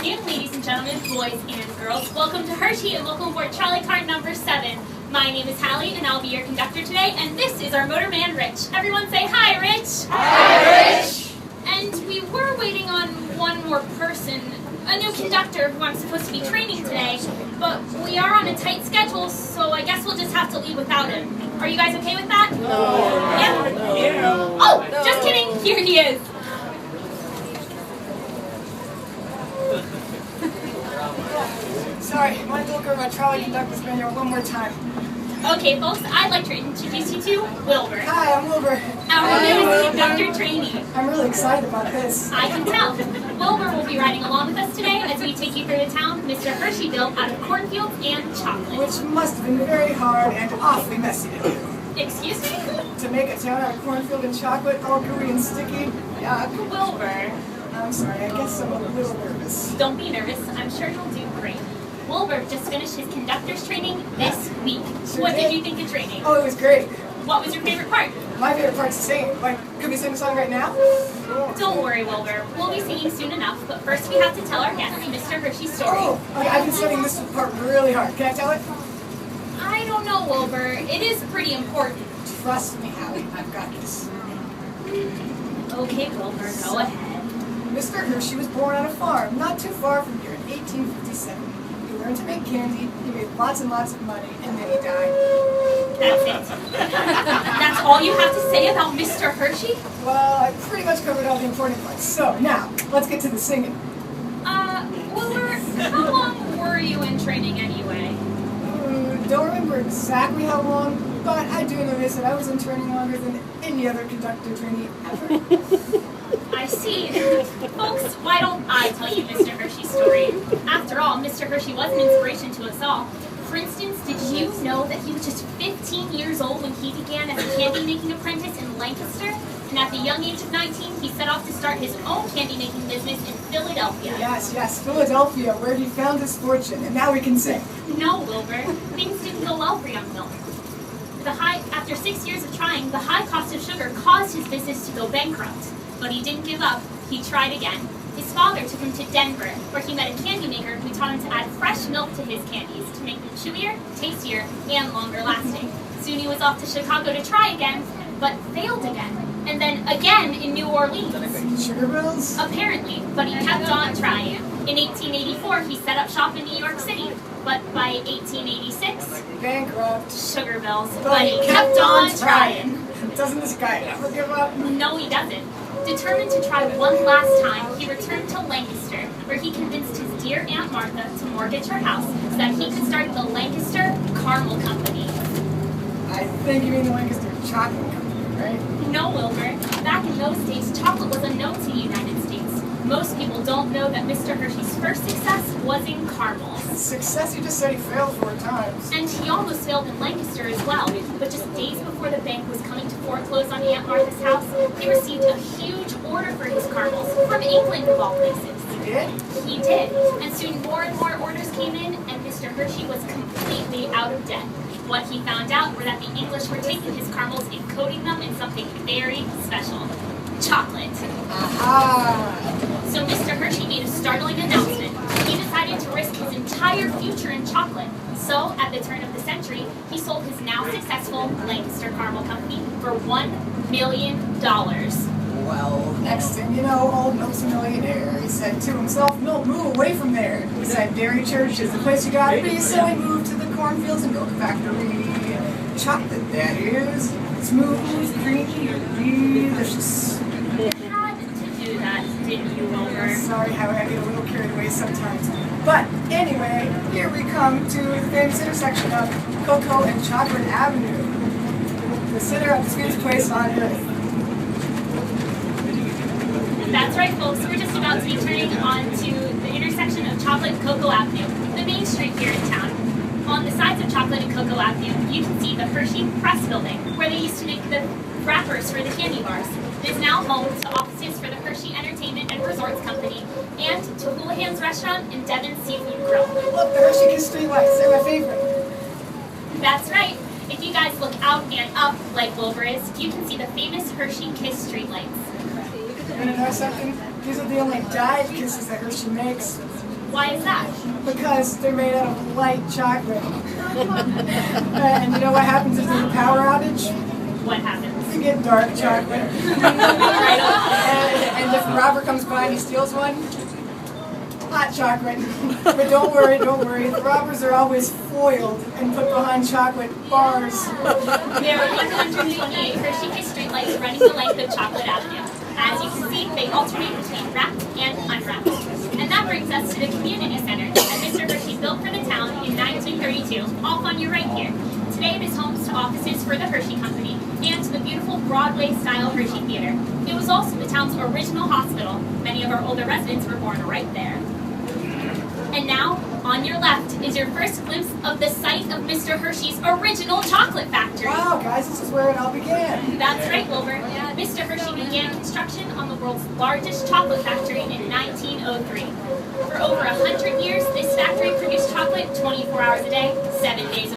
afternoon, ladies and gentlemen, boys and girls. Welcome to Hershey and welcome aboard trolley car number 7. My name is Hallie and I'll be your conductor today, and this is our motorman, Rich. Everyone say hi, Rich! Hi, Rich! And we were waiting on one more person, a new conductor who I'm supposed to be training today, but we are on a tight schedule, so I guess we'll just have to leave without him. Are you guys okay with that? No. Yeah? No. Oh, just kidding, here he is. Sorry, want to look over my trolley conductor's manual one more time. Okay, folks, I'd like to introduce you to Wilbur, Hi, I'm Wilbur. our newest conductor trainee. I'm really excited about this. I can tell. Wilbur will be riding along with us today as we take you through the town Mr. Hershey built out of cornfields and chocolate. Which must have been very hard and awfully messy to do. Excuse me? To make a town out of cornfield and chocolate, all gooey and sticky. Yuck. Wilbur. I'm sorry, I guess I'm a little nervous. Don't be nervous. I'm sure you'll do great. Wilbur just finished his conductor's training this week. Sure What did did. you think of training? Oh, it was great. What was your favorite part? My favorite part's singing. Like, could we sing a song right now? Don't worry, Wilbur. We'll be singing soon enough, but first we have to tell our guest Mr. Hershey's story. Oh, okay, I've been studying this part really hard. Can I tell it? I don't know, Wilbur. It is pretty important. Trust me, Hallie, I've got this. Okay, Wilbur, go ahead. Mr. Hershey was born on a farm not too far from here in 1857. He learned to make candy, he made lots and lots of money, and then he died. That's it. That's all you have to say about Mr. Hershey? Well, I pretty much covered all the important parts. So, now, let's get to the singing. Wilbur, how long were you in training anyway? Don't remember exactly how long, but I do know this, that I was in training longer than any other conductor trainee ever. I see. Folks, why don't I tell you Mr. Hershey's story? After all, Mr. Hershey was an inspiration to us all. For instance, did you know that he was just 15 years old when he began as a candy-making apprentice in Lancaster? And at the young age of 19, he set off to start his own candy-making business in Philadelphia. Yes, Philadelphia, where he found his fortune, and now we can sing. No, Wilbur. Things didn't go well for young Milton. After 6 years of trying, the high cost of sugar caused his business to go bankrupt. But he didn't give up. He tried again. His father took him to Denver, where he met a candy maker who taught him to add fresh milk to his candies to make them chewier, tastier, and longer lasting. Soon he was off to Chicago to try again, but failed again. And then again in New Orleans. Sugar bills? Apparently, but he kept on trying. In 1884, he set up shop in New York City. But by 1886, Bankrupt. sugar bills. But he kept on trying. Doesn't this guy ever give up? No, he doesn't. Determined to try one last time, he returned to Lancaster, where he convinced his dear Aunt Martha to mortgage her house so that he could start the Lancaster Caramel Company. I think you mean the Lancaster Chocolate Company, right? No, Wilbur. Back in those days, chocolate was unknown to the United States. Most people don't know that Mr. Hershey's first success was in caramels. Success, you just said he failed 4 times. And he almost failed in Lancaster as well. But just days before the bank was coming to foreclose on Aunt Martha's house, he received a huge order for his caramels from England, of all places. He did? He did. And soon more and more orders came in, and Mr. Hershey was completely out of debt. What he found out were that the English were taking his caramels and coating them in something very special. Chocolate. Aha! So Mr. Hershey made a startling announcement. He decided to risk his entire future in chocolate. So, at the turn of the century, he sold his now successful Lancaster Caramel Company for $1 million. Well, next thing you know, old Milt's a millionaire. He said to himself, Milt, move away from there. He said, Dairy Church is the place you gotta be, so he moved to the cornfields and milk factory. Chocolate, that is. Smooth, creamy, delicious. You had to do that, didn't you, Wilbur? Sorry how I get a little carried away sometimes. But anyway, here we come to the famous intersection of Cocoa and Chocolate Avenue. The center of the sweetest place on earth. That's right, folks. We're just about to be turning onto the intersection of Chocolate and Cocoa Avenue, the main street here in town. On the sides of Chocolate and Cocoa Avenue, you can see the Hershey Press Building, where they used to make the wrappers for the candy bars. It is now home to offices for the Hershey Entertainment and Resorts Company and to Houlihan's Restaurant and Devon's Seafood Grill. Look, the Hershey Kiss streetlights, they're my favorite. That's right. If you guys look out and up like Wilbur is, you can see the famous Hershey Kiss streetlights. You wanna know something? These are the only dyed kisses that Hershey makes. Why is that? Because they're made out of light chocolate. And you know what happens if there's a power outage? What happens? You get dark chocolate. and if a robber comes by and he steals one, hot chocolate. But don't worry, the robbers are always foiled and put behind chocolate bars. There are 128 Hershey history lights running the length of Chocolate Avenue. As you can see, they alternate between wrapped and unwrapped. And that brings us to the community center that Mr. Hershey built for the town in 1932, off on your right here. Today it is home to offices for the Hershey Company and to the beautiful Broadway-style Hershey Theater. It was also the town's original hospital. Many of our older residents were born right there. And now, on your left, is your first glimpse of the site of Mr. Hershey's original chocolate factory. Wow, guys, this is where it all began. That's right, Wilbur. Mr. Hershey began construction on the world's largest chocolate factory in 1903. For over 100 years, this factory produced chocolate 24 hours a day, 7 days a